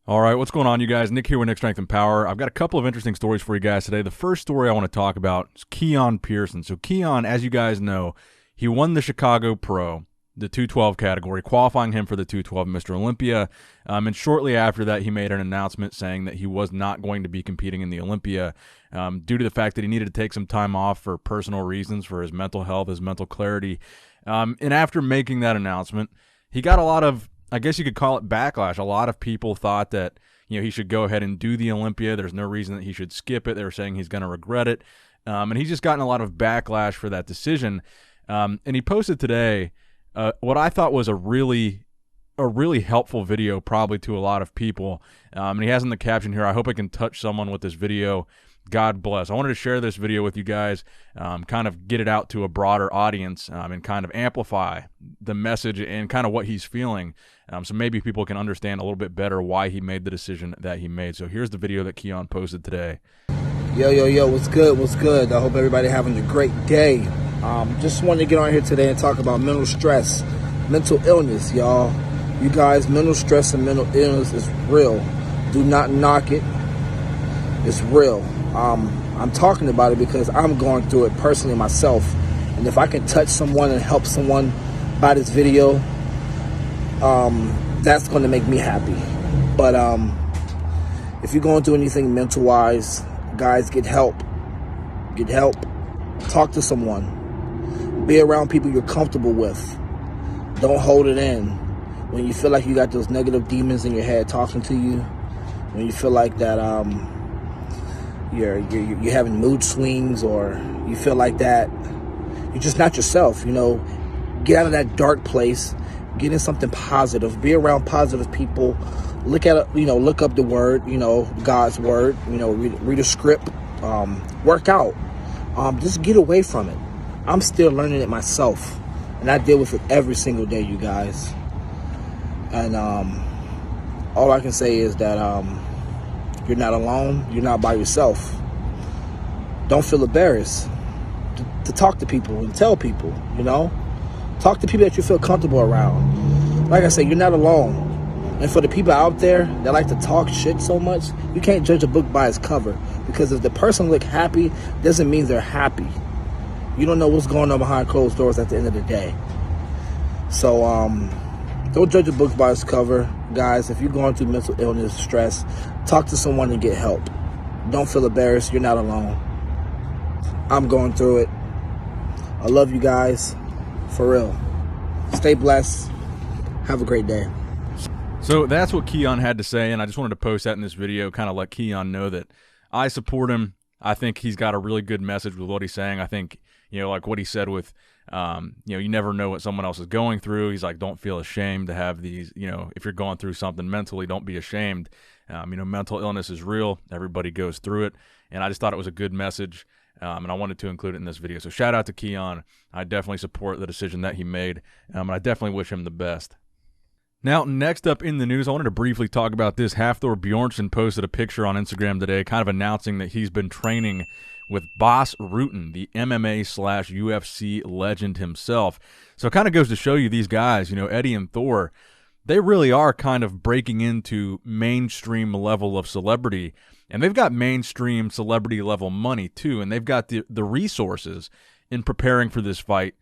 All right, what's going on, you guys? Nick here with Nick Strength and Power. I've got a couple of interesting stories for you guys today. The first story I want to talk about is Keone Pearson. So Keone, as you guys know, he won the Chicago Pro, the 212 category, qualifying him for the 212 Mr. Olympia. And shortly after that, he made an announcement saying that he was not going to be competing in the Olympia due to the fact that he needed to take some time off for personal reasons, for his mental health, his mental clarity. And after making that announcement, he got a lot of, I guess you could call it, backlash. A lot of people thought that, he should go ahead and do the Olympia. There's no reason that he should skip it. They were saying he's going to regret it. And he's just gotten a lot of backlash for that decision. And he posted today what I thought was a really helpful video, probably to a lot of people. And he has in the caption here, "I hope I can touch someone with this video. God bless." I wanted to share this video with you guys, kind of get it out to a broader audience, and kind of amplify the message and kind of what he's feeling, so maybe people can understand a little bit better why he made the decision that he made. So here's the video that Keone posted today. Yo, what's good? What's good? I hope everybody having a great day. Just wanted to get on here today and talk about mental stress, mental illness, y'all. You guys, mental stress and mental illness is real. Do not knock it. It's real. I'm talking about it because I'm going through it personally myself. And if I can touch someone and help someone by this video, that's going to make me happy. But if you're going through anything mental-wise, guys, get help. Get help. Talk to someone. Be around people you're comfortable with. Don't hold it in. When you feel like you got those negative demons in your head talking to you, when you feel like that you're having mood swings, or you feel like that you're just not yourself, get out of that dark place, get in something positive, be around positive people, look up the word, God's word, read a script, work out, just get away from it. I'm still learning it myself, and I deal with it every single day, you guys. And all I can say is that you're not alone. You're not by yourself. Don't feel embarrassed to talk to people and tell people, Talk to people that you feel comfortable around. Like I said, you're not alone. And for the people out there that like to talk shit so much, you can't judge a book by its cover. Because if the person look happy, doesn't mean they're happy. You don't know what's going on behind closed doors at the end of the day. So, don't judge a book by its cover. Guys, if you're going through mental illness, stress, talk to someone and get help. Don't feel embarrassed. You're not alone. I'm going through it. I love you guys. For real. Stay blessed. Have a great day. So that's what Keone had to say, and I just wanted to post that in this video, kind of let Keone know that I support him. I think he's got a really good message with what he's saying. I think, like what he said with, you never know what someone else is going through. He's like, don't feel ashamed to have these, if you're going through something mentally, don't be ashamed. Mental illness is real. Everybody goes through it. And I just thought it was a good message, and I wanted to include it in this video. So shout out to Keone. I definitely support the decision that he made, and I definitely wish him the best. Now, next up in the news, I wanted to briefly talk about this. Thor Bjornsson posted a picture on Instagram today kind of announcing that he's been training with Bas Rutten, the MMA/UFC legend himself. So it kind of goes to show you these guys, Eddie and Thor, they really are kind of breaking into mainstream level of celebrity. And they've got mainstream celebrity level money too. And they've got the resources in preparing for this fight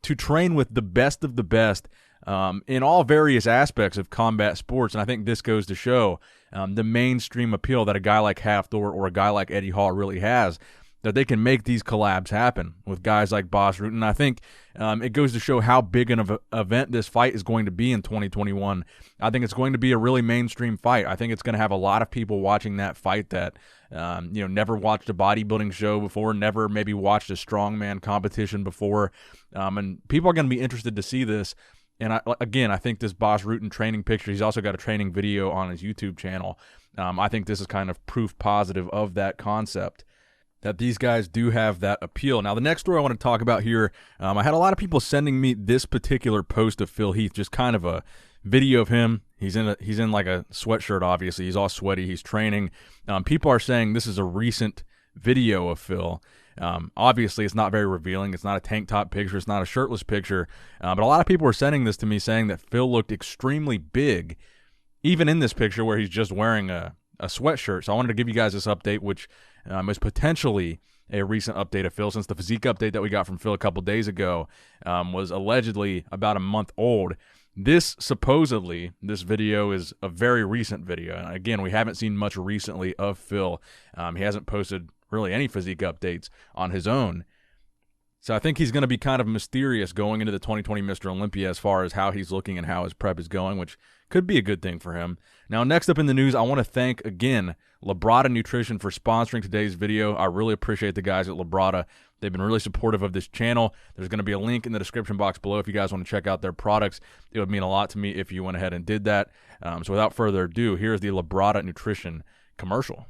to train with the best of the best in all various aspects of combat sports. And I think this goes to show the mainstream appeal that a guy like Thor or a guy like Eddie Hall really has, that they can make these collabs happen with guys like Bas Rutten. I think it goes to show how big an event this fight is going to be in 2021. I think it's going to be a really mainstream fight. I think it's going to have a lot of people watching that fight that never watched a bodybuilding show before, never maybe watched a strongman competition before, and people are going to be interested to see this. And I think this Bas Rutten training picture, he's also got a training video on his YouTube channel. I think this is kind of proof positive of that concept, that these guys do have that appeal. Now, the next story I want to talk about here, I had a lot of people sending me this particular post of Phil Heath, just kind of a video of him. He's in like a sweatshirt, obviously. He's all sweaty. He's training. People are saying this is a recent video of Phil. Obviously, it's not very revealing. It's not a tank top picture. It's not a shirtless picture. But a lot of people were sending this to me saying that Phil looked extremely big even in this picture where he's just wearing a sweatshirt. So I wanted to give you guys this update, which is potentially a recent update of Phil, since the physique update that we got from Phil a couple days ago was allegedly about a month old. This video is a very recent video. And again, we haven't seen much recently of Phil. He hasn't posted really any physique updates on his own. So I think he's going to be kind of mysterious going into the 2020 Mr. Olympia as far as how he's looking and how his prep is going, which could be a good thing for him. Now, next up in the news, I want to thank, again, Labrada Nutrition for sponsoring today's video. I really appreciate the guys at Labrada. They've been really supportive of this channel. There's going to be a link in the description box below if you guys want to check out their products. It would mean a lot to me if you went ahead and did that. So without further ado, here's the Labrada Nutrition commercial.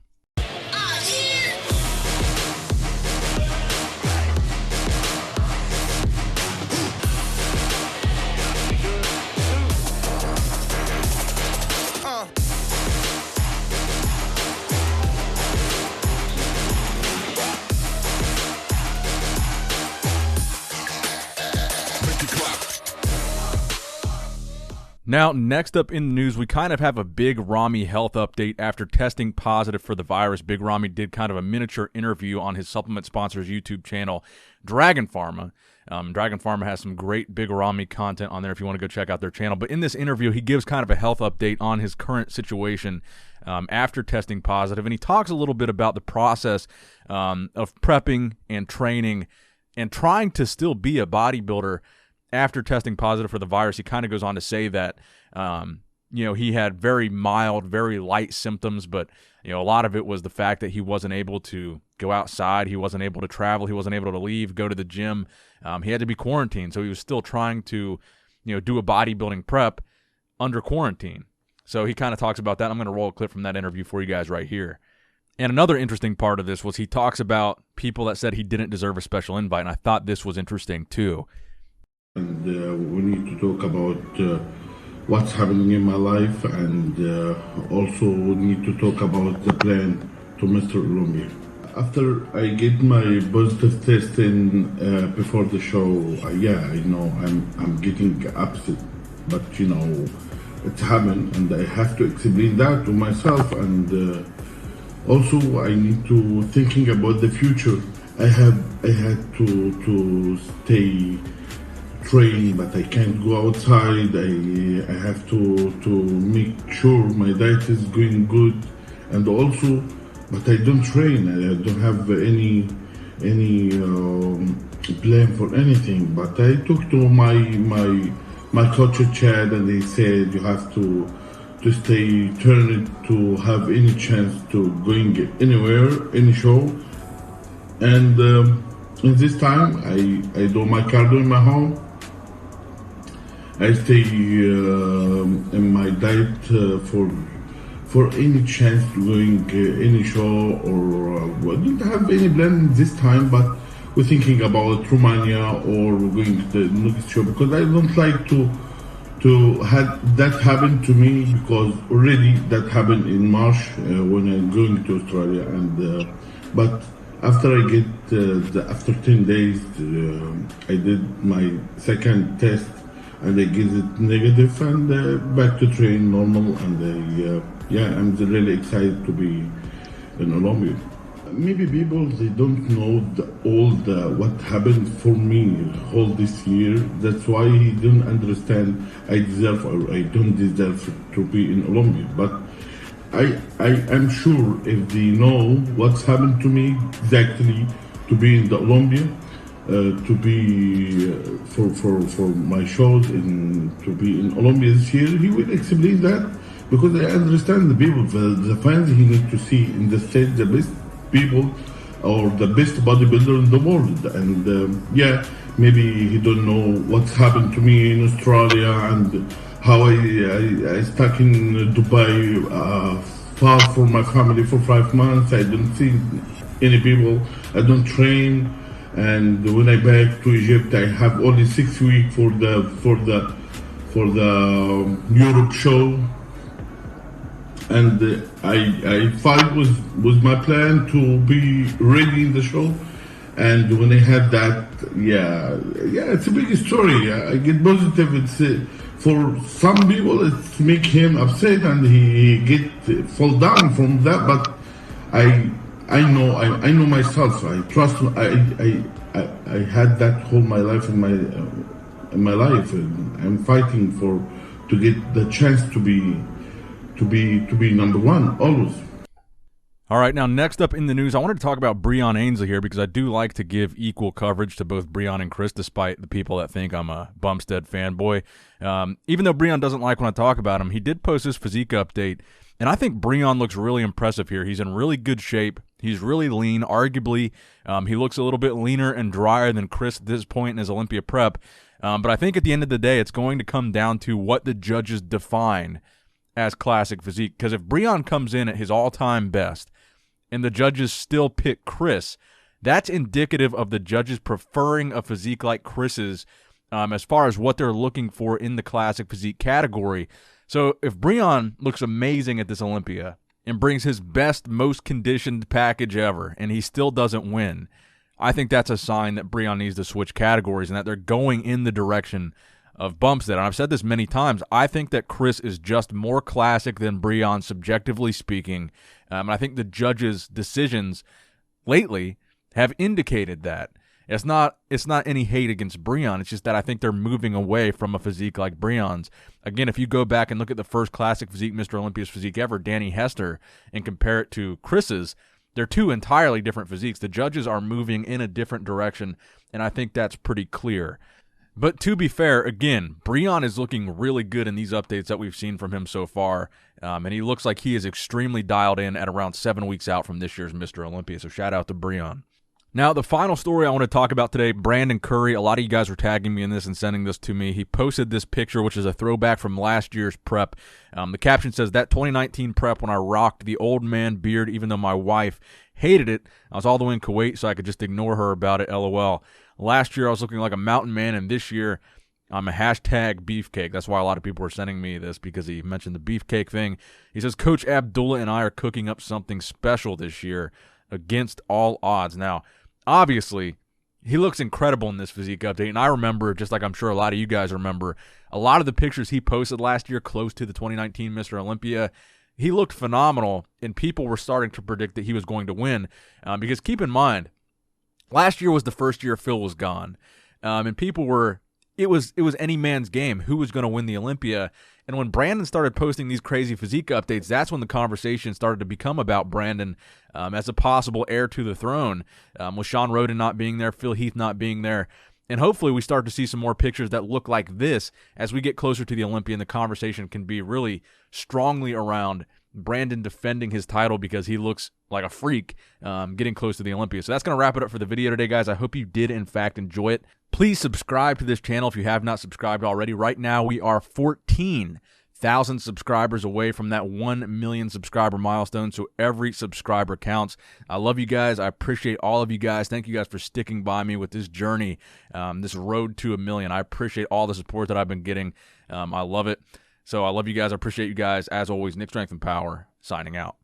Now, next up in the news, we kind of have a big Ramy health update after testing positive for the virus. Big Ramy did kind of a miniature interview on his supplement sponsor's YouTube channel, Dragon Pharma. Dragon Pharma has some great Big Ramy content on there if you want to go check out their channel. But in this interview, he gives kind of a health update on his current situation after testing positive. And he talks a little bit about the process of prepping and training and trying to still be a bodybuilder after testing positive for the virus. He kind of goes on to say that, he had very mild, very light symptoms, but, a lot of it was the fact that he wasn't able to go outside. He wasn't able to travel. He wasn't able to leave, go to the gym. He had to be quarantined. So he was still trying to, do a bodybuilding prep under quarantine. So he kind of talks about that. I'm going to roll a clip from that interview for you guys right here. And another interesting part of this was he talks about people that said he didn't deserve a special invite. And I thought this was interesting too. And we need to talk about what's happening in my life, and also we need to talk about the plan to Mr. Olympia. After I get my positive test in before the show, I know I'm getting upset, but it's happened, and I have to explain that to myself, and also I need to thinking about the future. I had to stay train, but I can't go outside. I have to make sure my diet is going good, and also, but I don't train. I don't have any plan for anything. But I talked to my coach at Chad, and they said you have to stay turned to have any chance to going anywhere, any show, and in this time I do my cardio in my home. I stay in my diet for any chance to going any show, or I don't have any plan this time, but we're thinking about Romania or going to the next show, because I don't like to have that happen to me, because already that happened in March when I'm going to Australia, and but after I get after 10 days I did my second test, and I get it negative, and back to train normal, and I'm really excited to be in Olympia. Maybe people, they don't know what happened for me all this year. That's why he didn't understand I deserve or I don't deserve to be in Olympia. But I am sure if they know what's happened to me exactly to be in the Olympia, to be for my shows and to be in Olympia this year, he will explain that, because I understand the people, the fans he needs to see in the stage the best people or the best bodybuilder in the world, and maybe he don't know what's happened to me in Australia and how I stuck in Dubai, far from my family for 5 months. I don't see any people. I don't train. And when I back to Egypt, I have only 6 weeks for the Europe show, and I fight with my plan to be ready in the show. And when I had that, it's a big story. I get positive. It's for some people it make him upset and he get fall down from that. But I know myself. I trust. I had that whole my life in my life, and I'm fighting to get the chance to be number one always. All right, now next up in the news, I wanted to talk about Breon Ansley here because I do like to give equal coverage to both Breon and Chris, despite the people that think I'm a Bumstead fanboy. Even though Breon doesn't like when I talk about him, he did post his physique update, and I think Breon looks really impressive here. He's in really good shape. He's really lean. Arguably, he looks a little bit leaner and drier than Chris at this point in his Olympia prep. But I think at the end of the day, it's going to come down to what the judges define as classic physique. Because if Breon comes in at his all-time best and the judges still pick Chris, that's indicative of the judges preferring a physique like Chris's as far as what they're looking for in the classic physique category. So if Breon looks amazing at this Olympia and brings his best, most conditioned package ever, and he still doesn't win, I think that's a sign that Breon needs to switch categories and that they're going in the direction of Bumstead. And I've said this many times. I think that Chris is just more classic than Breon, subjectively speaking. And I think the judges' decisions lately have indicated that. It's not any hate against Breon. It's just that I think they're moving away from a physique like Breon's. Again, if you go back and look at the first classic physique, Mr. Olympia's physique ever, Danny Hester, and compare it to Chris's, they're two entirely different physiques. The judges are moving in a different direction, and I think that's pretty clear. But to be fair, again, Breon is looking really good in these updates that we've seen from him so far, and he looks like he is extremely dialed in at around 7 weeks out from this year's Mr. Olympia, so shout out to Breon. Now, the final story I want to talk about today, Brandon Curry. A lot of you guys were tagging me in this and sending this to me. He posted this picture, which is a throwback from last year's prep. The caption says, "That 2019 prep when I rocked the old man beard, even though my wife hated it. I was all the way in Kuwait, so I could just ignore her about it, LOL. Last year, I was looking like a mountain man, and this year, I'm a hashtag beefcake." That's why a lot of people were sending me this, because he mentioned the beefcake thing. He says, "Coach Abdullah and I are cooking up something special this year against all odds." Now, obviously, he looks incredible in this physique update, and I remember, just like I'm sure a lot of you guys remember, a lot of the pictures he posted last year close to the 2019 Mr. Olympia, he looked phenomenal, and people were starting to predict that he was going to win, because keep in mind, last year was the first year Phil was gone, and people were, it was any man's game who was going to win the Olympia. And when Brandon started posting these crazy physique updates, that's when the conversation started to become about Brandon as a possible heir to the throne, with Sean Roden not being there, Phil Heath not being there. And hopefully we start to see some more pictures that look like this as we get closer to the Olympia, and the conversation can be really strongly around Brandon defending his title because he looks like a freak getting close to the Olympia. So that's going to wrap it up for the video today, guys. I hope you did, in fact, enjoy it. Please subscribe to this channel if you have not subscribed already. Right now, we are 14,000 subscribers away from that 1 million subscriber milestone, so every subscriber counts. I love you guys. I appreciate all of you guys. Thank you guys for sticking by me with this journey, this road to 1 million. I appreciate all the support that I've been getting. I love it. So I love you guys. I appreciate you guys. As always, Nick Strength and Power, signing out.